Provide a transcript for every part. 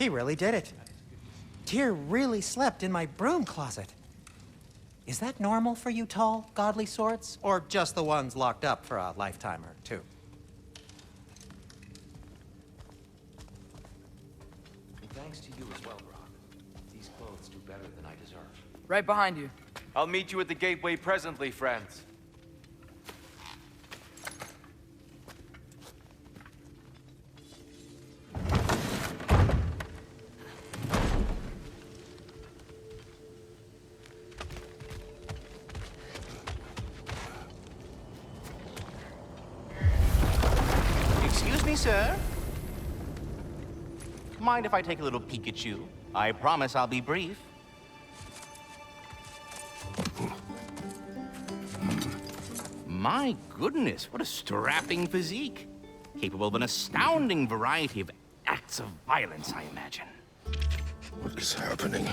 He really did it. Tyr really slept in my broom closet. Is that normal for you tall, godly sorts? Or just the ones locked up for a lifetime or two? And thanks to you as well, Brock. These clothes do better than I deserve. Right behind you. I'll meet you at the gateway presently, friends. Excuse me, sir. Mind if I take a little peek at you? I promise I'll be brief. My goodness, what a strapping physique. Capable of an astounding variety of acts of violence, I imagine. What is happening?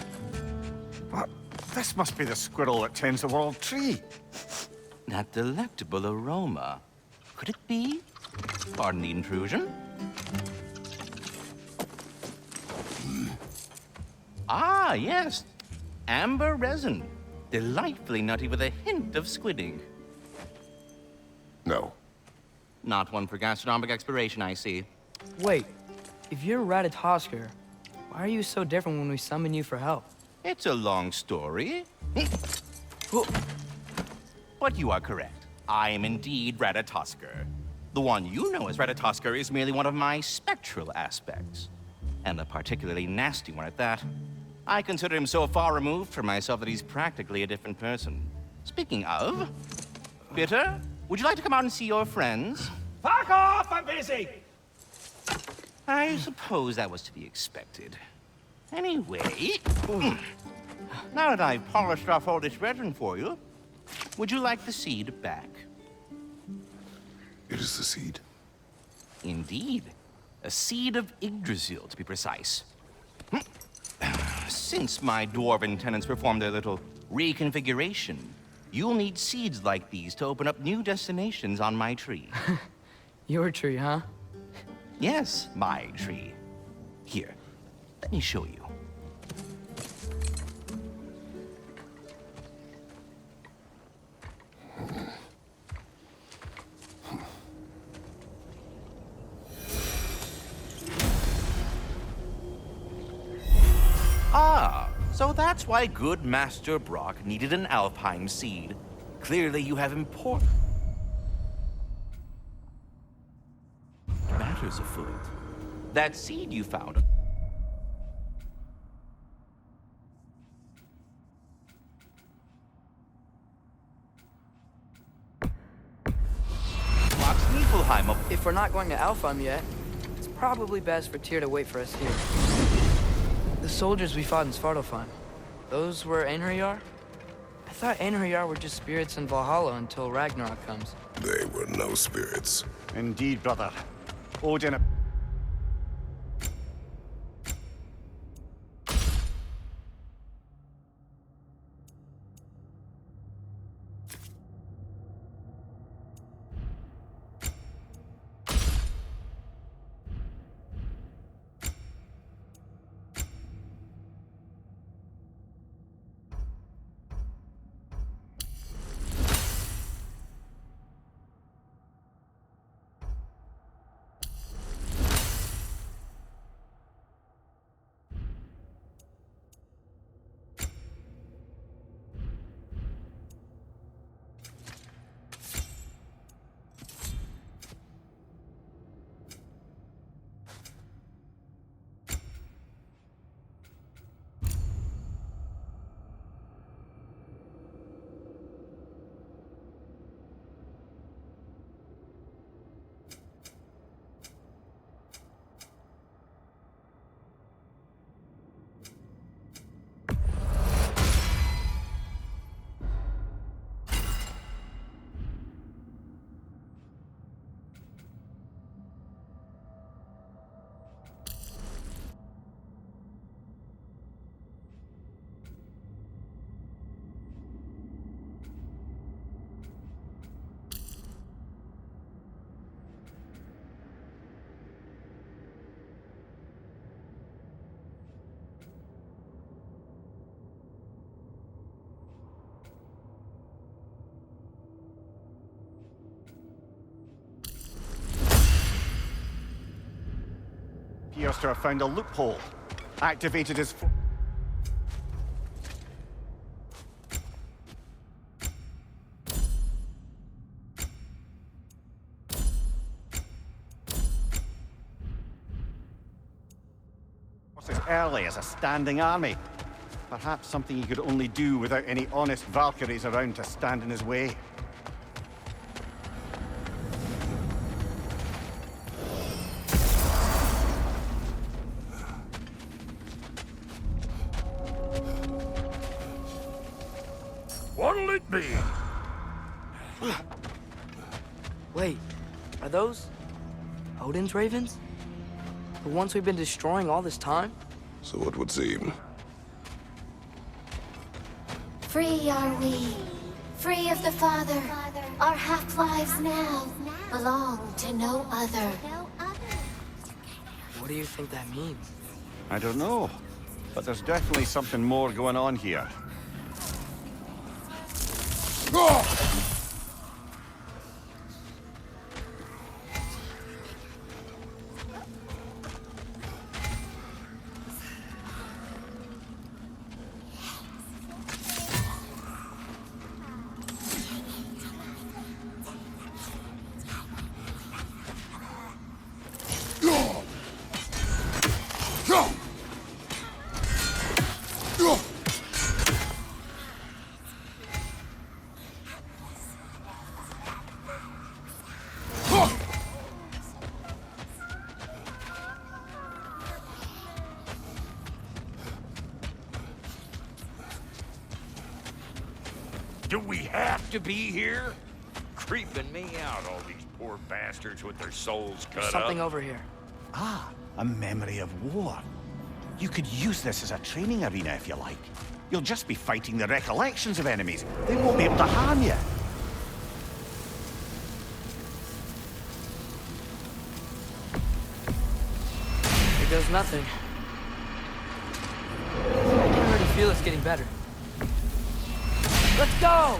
What? This must be the squirrel that tends the world tree. That delectable aroma. Could it be? Pardon the intrusion. Ah, yes. Amber resin. Delightfully nutty with a hint of squidding. No. Not one for gastronomic exploration, I see. Wait, if you're Ratatoskr, why are you so different when we summon you for help? It's a long story. But you are correct. I am indeed Ratatoskr. The one you know as Ratatoskr is merely one of my spectral aspects. And a particularly nasty one at that. I consider him so far removed from myself that he's practically a different person. Speaking of... Bitter, would you like to come out and see your friends? Fuck off! I'm busy! I suppose that was to be expected. Anyway... Now that I've polished off all this resin for you, would you like the seed back? It is the seed. Indeed. A seed of Yggdrasil, to be precise. Since my dwarven tenants performed their little reconfiguration, you'll need seeds like these to open up new destinations on my tree. Your tree, huh? Yes, my tree. Here, let me show you. Ah, so that's why good Master Brock needed an Alpine seed. Clearly you have important matters afoot. That seed you found... Brock's Niflheim up... If we're not going to Alfheim yet, it's probably best for Tyr to wait for us here. The soldiers we fought in Svartalfheim, those were Einherjar? I thought Einherjar were just spirits in Valhalla until Ragnarok comes. They were no spirits. Indeed, brother. Odin... appears to have found a loophole. Activated his... forces early as a standing army. Perhaps something he could only do without any honest Valkyries around to stand in his way. What'll it be? Wait, are those Odin's ravens? The ones we've been destroying all this time? So it would seem. Free are we, free of the Father. Our half-lives now belong to no other. What do you think that means? I don't know, but there's definitely something more going on here. Do we have to be here? Creeping me out, all these poor bastards with their souls cut There's up. something over here. Ah, a memory of war. You could use this as a training arena if you like. You'll just be fighting the recollections of enemies. They won't be able to harm you. Here goes nothing. I can already feel it's getting better. Let's go!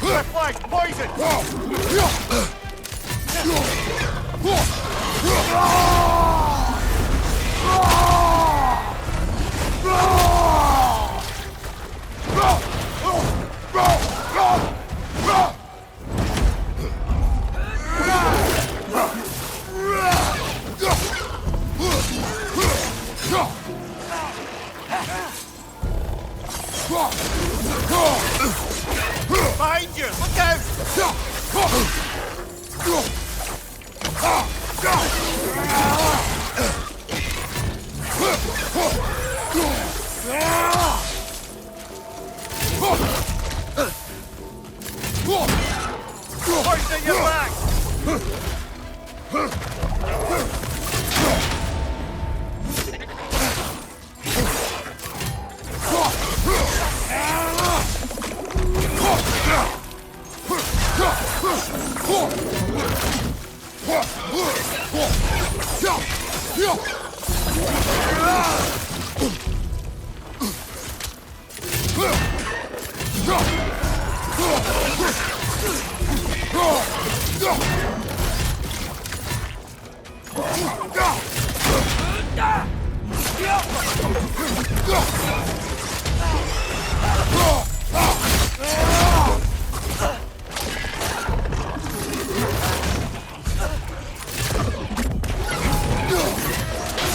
Left flank, poison! Behind you! Look out! Poison your back!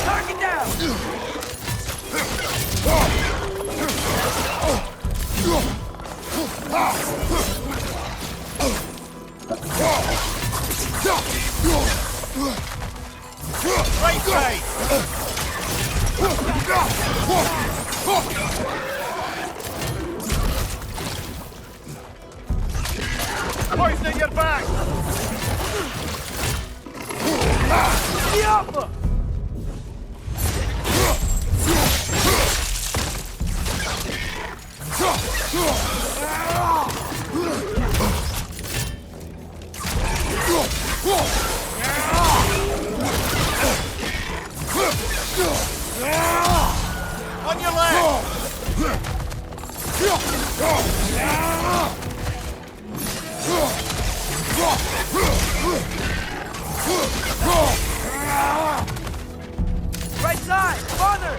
Target down! Right side! Poison your back! On your left! Right side! Farther!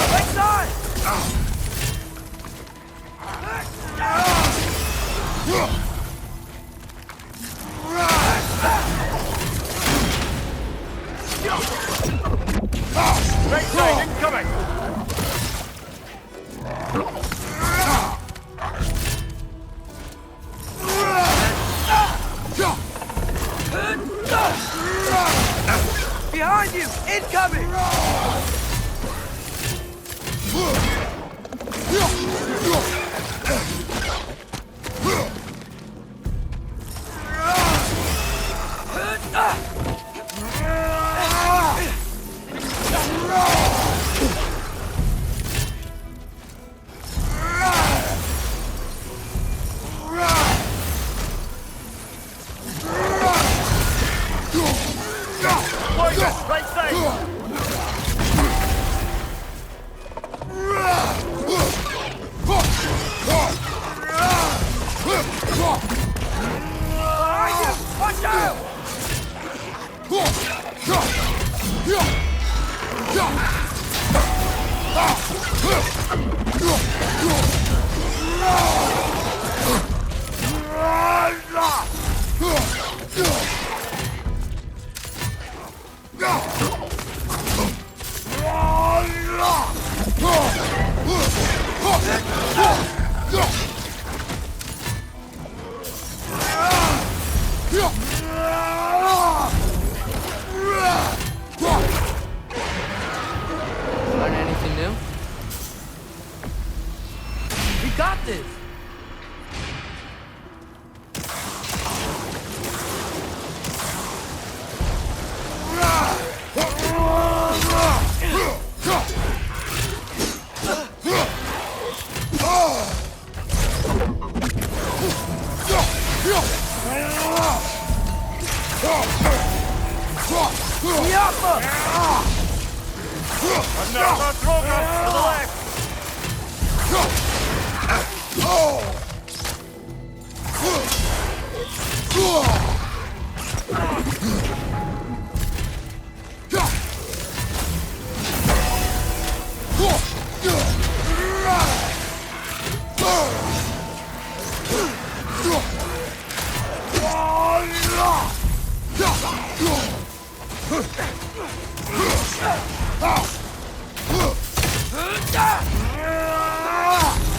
Right side! Right side, incoming! Behind you! Incoming! Right side! Behind you! Watch out! Learn anything new? We got this! Another program to the left!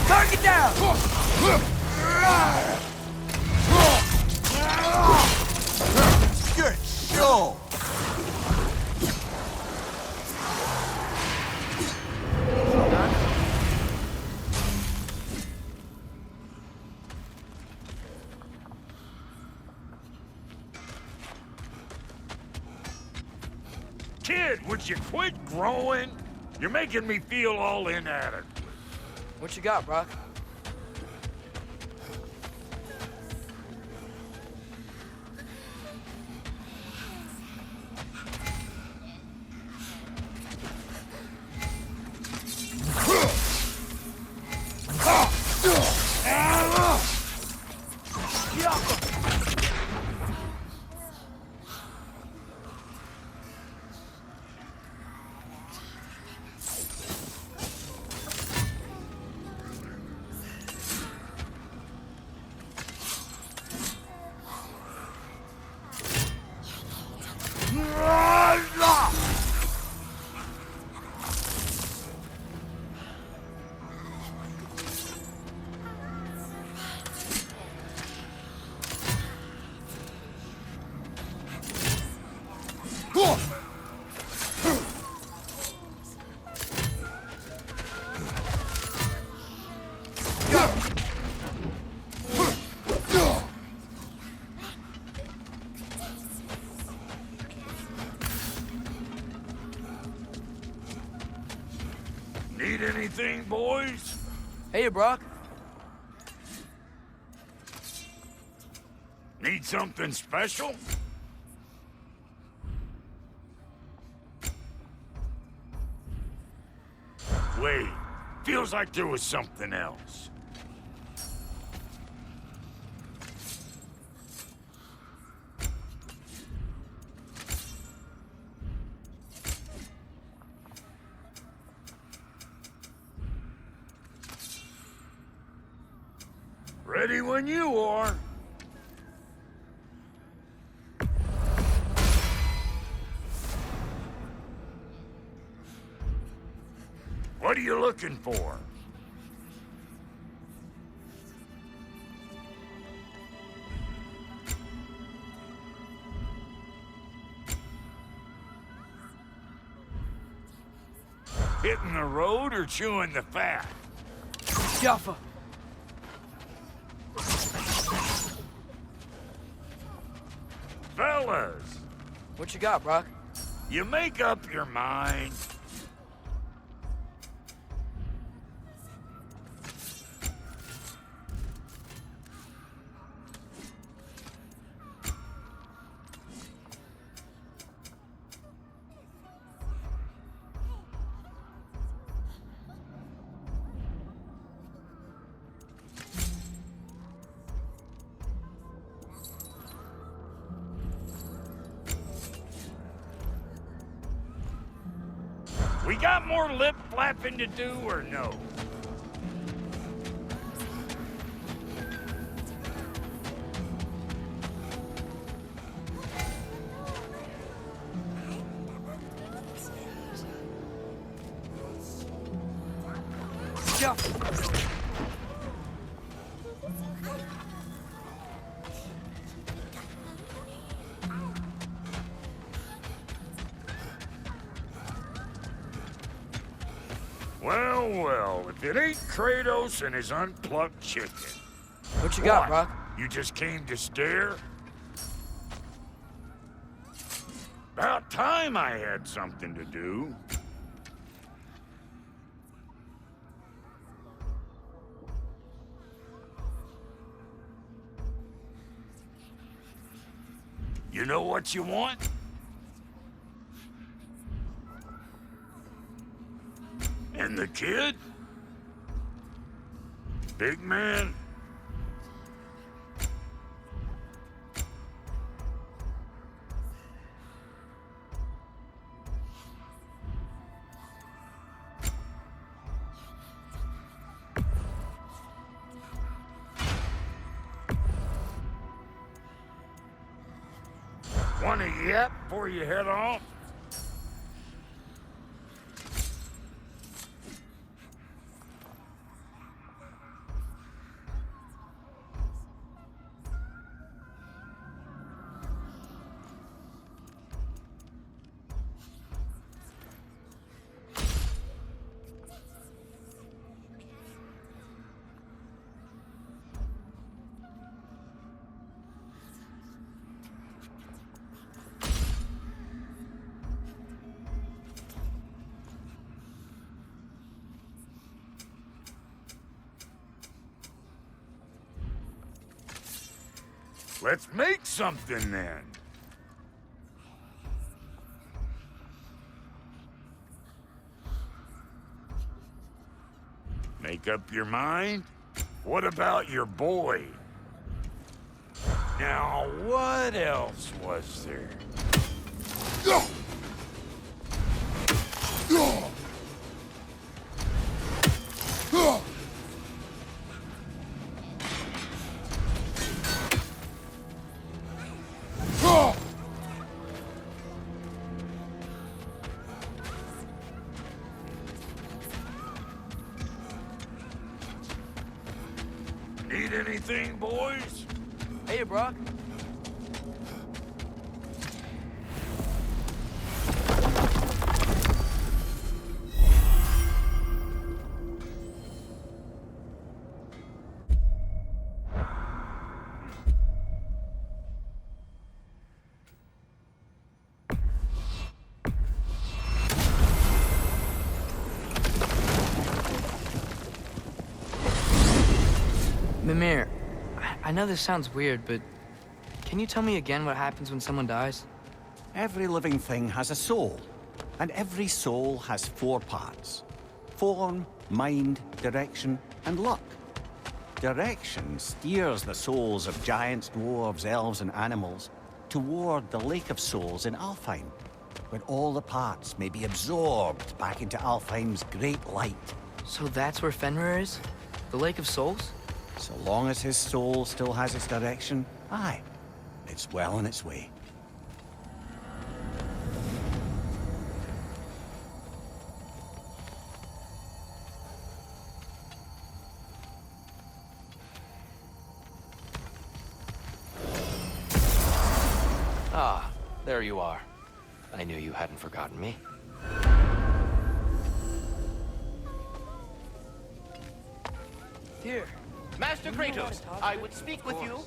Target down! Good show! Kid, would you quit growing? You're making me feel all inadequate. What you got, Brock? Need anything, boys? Hey, Brock. Need something special? Wait, feels like there was something else. Ready when you are. What are you looking for? Hitting the road or chewing the fat? Jaffa. Fellas, What you got, Brock? you make up your mind. We got more lip flapping to do or no? Jaffa. Well, well, if it ain't Kratos and his unplugged chicken. What you got, What? Brock? You just came to stare? About time I had something to do. You know what you want? And the kid? Big man? Want a yap before you head off? Let's make something then. Make up your mind? What about your boy? Now, what else was there? Need anything, boys? Hey, Brock. Mimir, I know this sounds weird, but can you tell me again what happens when someone dies? Every living thing has a soul, and every soul has 4 parts. Form, mind, direction, and luck. Direction steers the souls of giants, dwarves, elves, and animals toward the Lake of Souls in Alfheim, where all the parts may be absorbed back into Alfheim's great light. So that's where Fenrir is? The Lake of Souls? So long as his soul still has its direction, aye, it's well on its way. Ah, there you are. I knew you hadn't forgotten me. Here. Master Kratos, I would speak with you.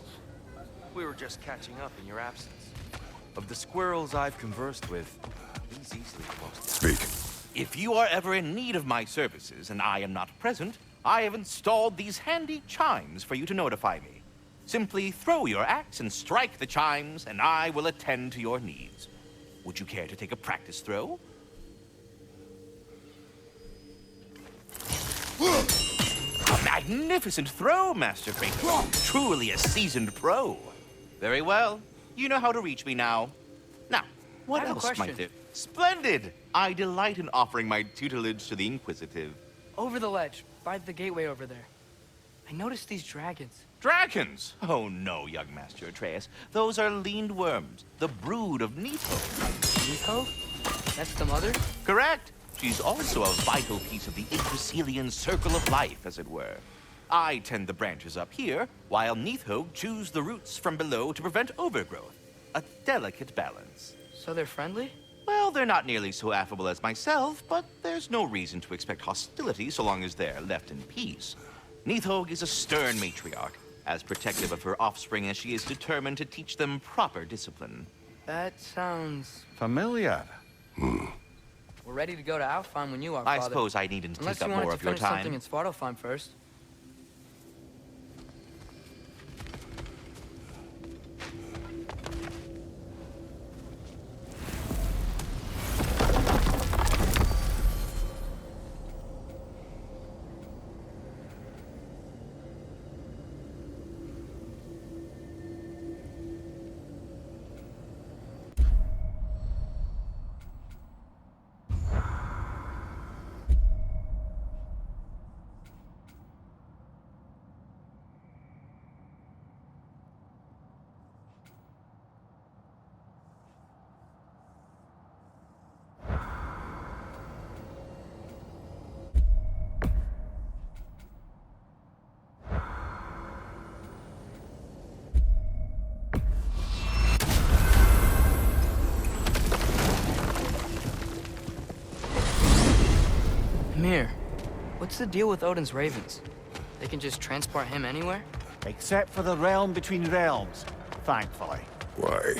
We were just catching up in your absence. Of the squirrels I've conversed with, he's easily the most... Speak. If you are ever in need of my services and I am not present, I have installed these handy chimes for you to notify me. Simply throw your axe and strike the chimes, and I will attend to your needs. Would you care to take a practice throw? A magnificent throw, Master Kratos. Truly a seasoned pro. Very well. You know how to reach me now. Now, what I have a else might question. there... Splendid! I delight in offering my tutelage to the inquisitive. Over the ledge, by the gateway over there. I noticed these dragons. Dragons? Oh no, young Master Atreus. Those are leaned worms, the brood of Nito. Nico? That's the mother? Correct. She's also a vital piece of the Yggdrasilian circle of life, as it were. I tend the branches up here, while Nithog chews the roots from below to prevent overgrowth. A delicate balance. So they're friendly? Well, they're not nearly so affable as myself, but there's no reason to expect hostility so long as they're left in peace. Nithog is a stern matriarch, as protective of her offspring as she is determined to teach them proper discipline. That sounds... Familiar. We're ready to go to Alfheim when you are, I Father. suppose I needn't Unless take you up wanted more to of your finish something time. in Svartalfheim first. Mir, what's the deal with Odin's ravens? They can just transport him anywhere? Except for the realm between realms, thankfully. Why?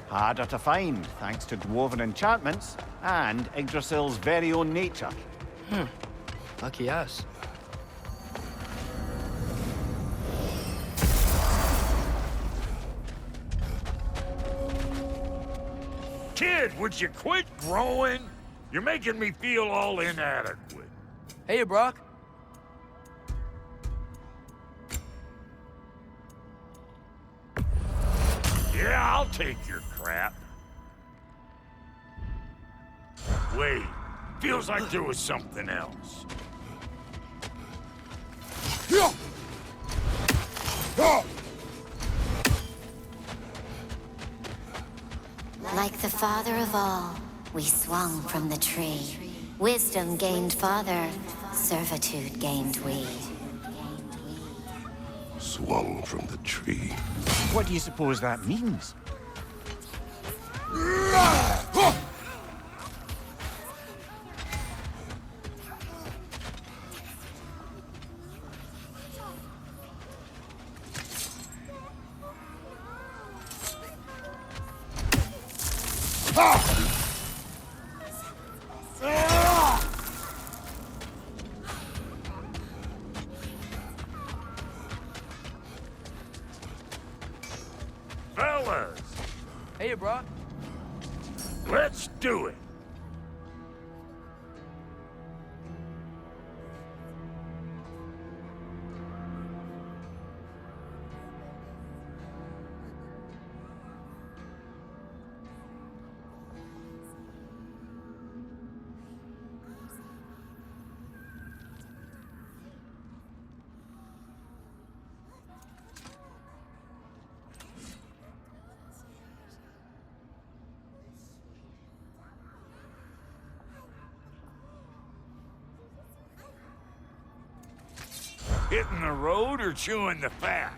Harder to find, thanks to dwarven enchantments and Yggdrasil's very own nature. Lucky us. Kid, would you quit growing? You're making me feel all inadequate. Hey, Brock. Yeah, I'll take your crap. Wait, feels like there was something else. Like the father of all, we swung from the tree. Wisdom gained father, servitude gained we. Swung from the tree. What do you suppose that means? Fellas, Hey, bro. let's do it. Hitting the road or chewing the fat?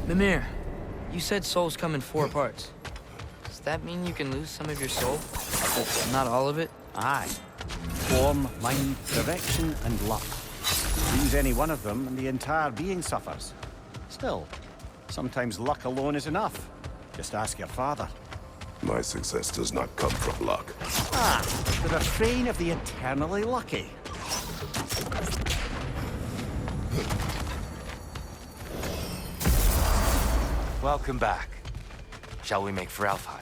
Mimir, you said souls come in 4 parts. Does that mean you can lose some of your soul? But not all of it? Aye. Form, mind, direction, and luck. Lose any one of them, and the entire being suffers. Still, sometimes luck alone is enough. Just ask your father. My success does not come from luck. Ah, the refrain of the eternally lucky. Welcome back. Shall we make for Alfheim?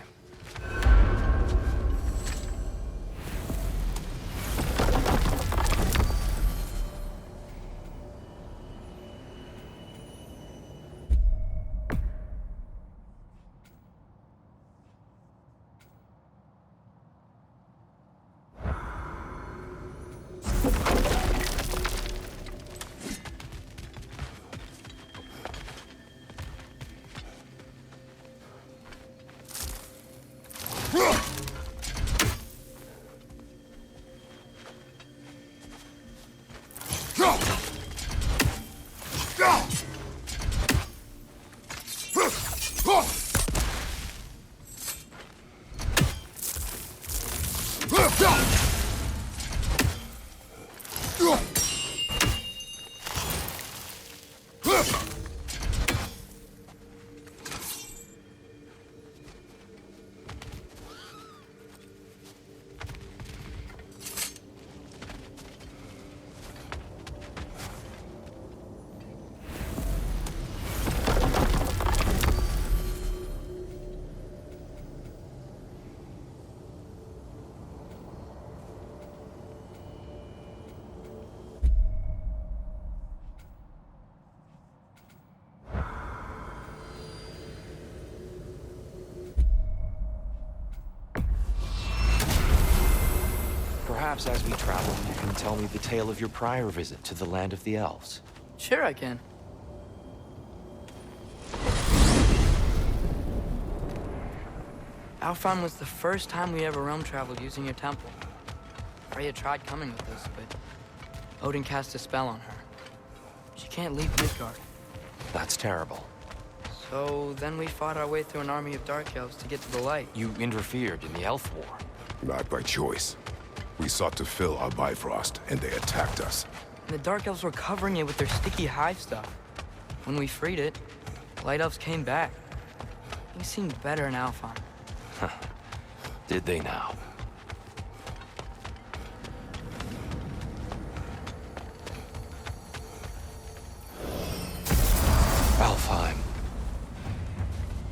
Perhaps as we travel, you can tell me the tale of your prior visit to the land of the elves. Sure I can. Alfheim was the first time we ever realm traveled using your temple. Freya tried coming with us, but Odin cast a spell on her. She can't leave Midgard. That's terrible. So then we fought our way through an army of dark elves to get to the light. You interfered in the Elf War. Not by choice. We sought to fill our Bifrost, and they attacked us. And the dark elves were covering it with their sticky hive stuff. When we freed it, light elves came back. Things seemed better in Alfheim. Did they now? Alfheim.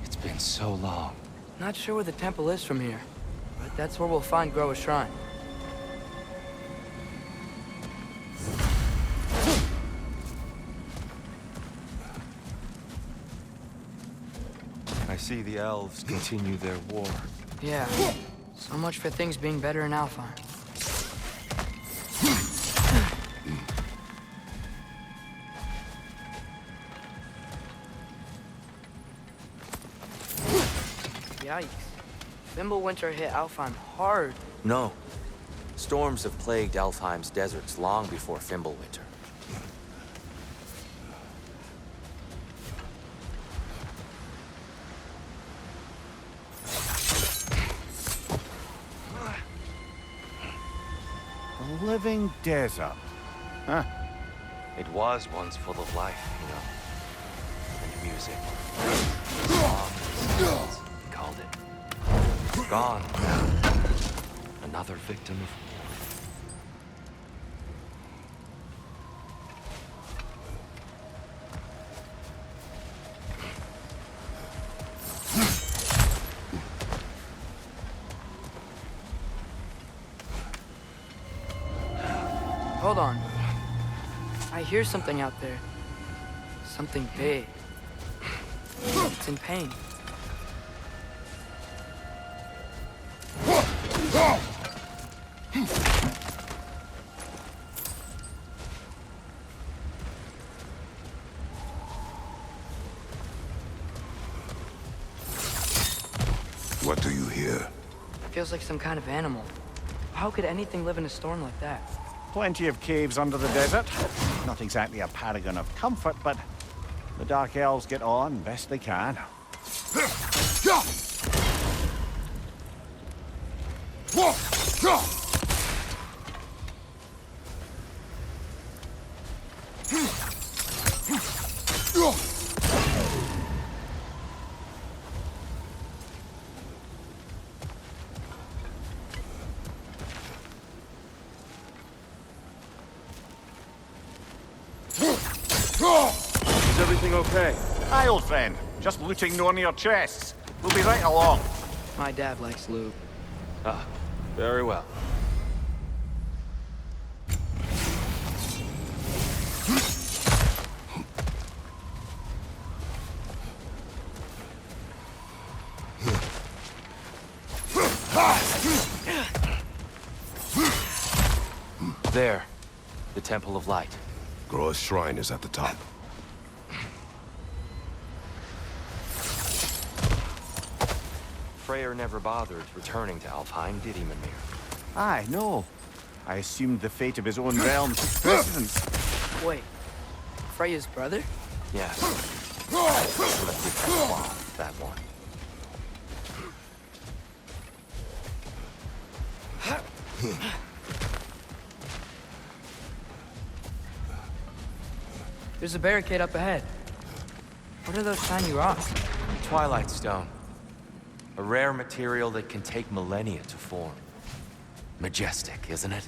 It's been so long. Not sure where the temple is from here, but that's where we'll find Groa's shrine. I see the elves continue their war. Yeah. So much for things being better in Alfheim. Yikes. Fimbulwinter hit Alfheim hard. No. Storms have plagued Alfheim's deserts long before Fimbulwinter. living desert. Huh? It was once full of life, you know. And music. Songs, we called it. Gone. Another victim of war. Hold on. I hear something out there. Something big. It's in pain. What do you hear? Feels like some kind of animal. How could anything live in a storm like that? Plenty of caves under the desert. Not exactly a paragon of comfort, but the Dark Elves get on best they can. Is everything okay? Hi, old friend. Just looting no near chests. We'll be right along. My dad likes loot. Ah, very well. There, the Temple of Light. Groa's shrine is at the top. Freyr never bothered returning to Alfheim, did he, Mimir? Aye, no. I assumed the fate of his own realm took precedence. Wait. Freya's brother? Yes. That one. There's a barricade up ahead. What are those shiny rocks? Twilight Stone. A rare material that can take millennia to form. Majestic, isn't it?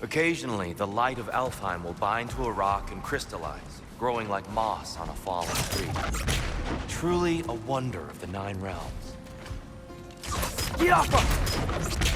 Occasionally, the light of Alfheim will bind to a rock and crystallize, growing like moss on a fallen tree. Truly a wonder of the Nine Realms. Get off her!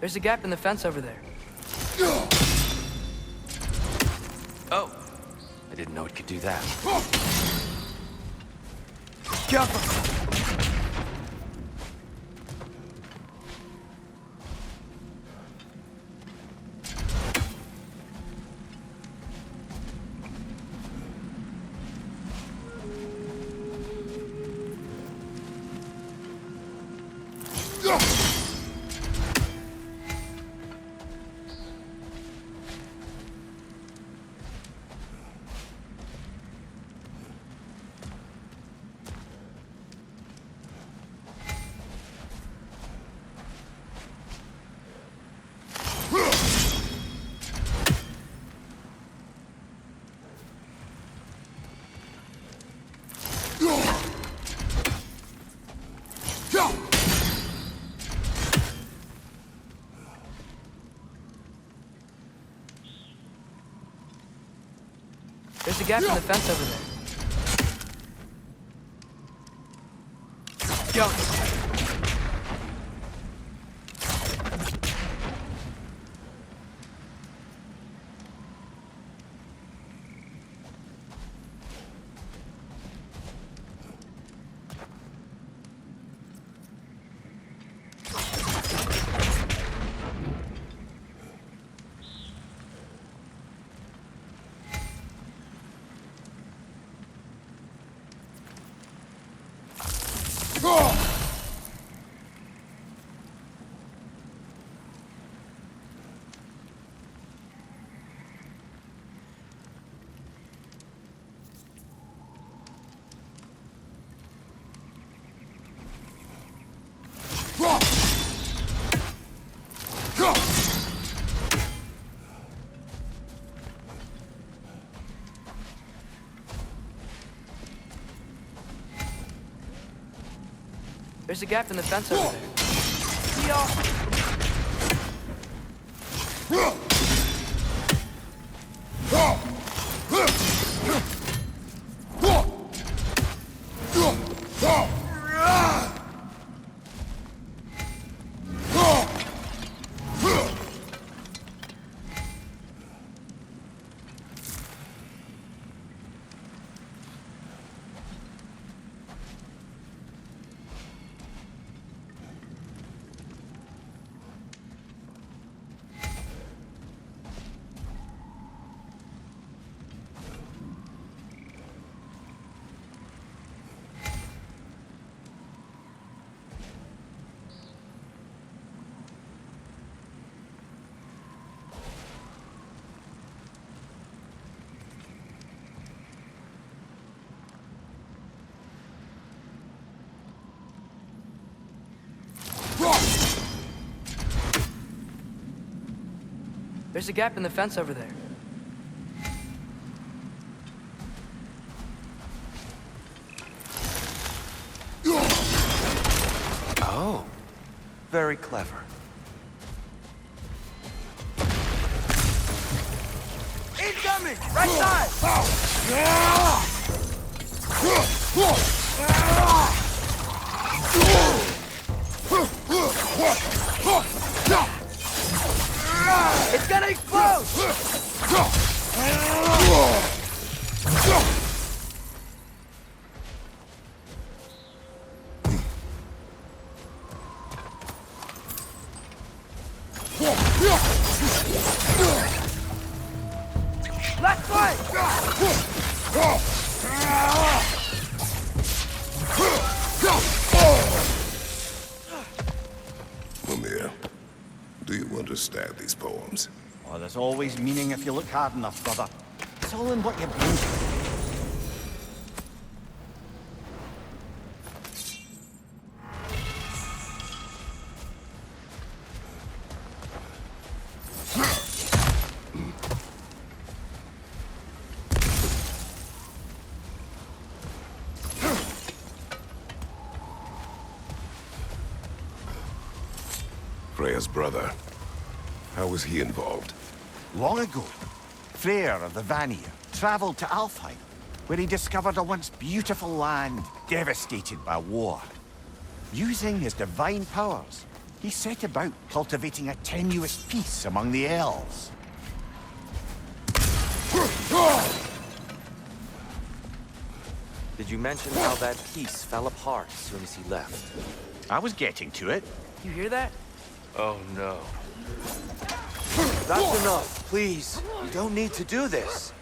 There's a gap in the fence over there. Oh! I didn't know it could do that. Jump! There's a gap in the fence over there. Go! There's a gap in the fence over there. See y'all. There's a gap in the fence over there. Oh, very clever. Incoming! Right side! It's gonna explode! Left flank! Mimir, do you understand these poems? Oh, there's always meaning if you look hard enough, brother. It's all in what you bring. Freya's brother. How was he involved? Long ago, Freyr of the Vanir traveled to Alfheim, where he discovered a once beautiful land devastated by war. Using his divine powers, he set about cultivating a tenuous peace among the elves. Did you mention how that piece fell apart as soon as he left? I was getting to it. You hear that? Oh no. That's enough, please. You don't need to do this.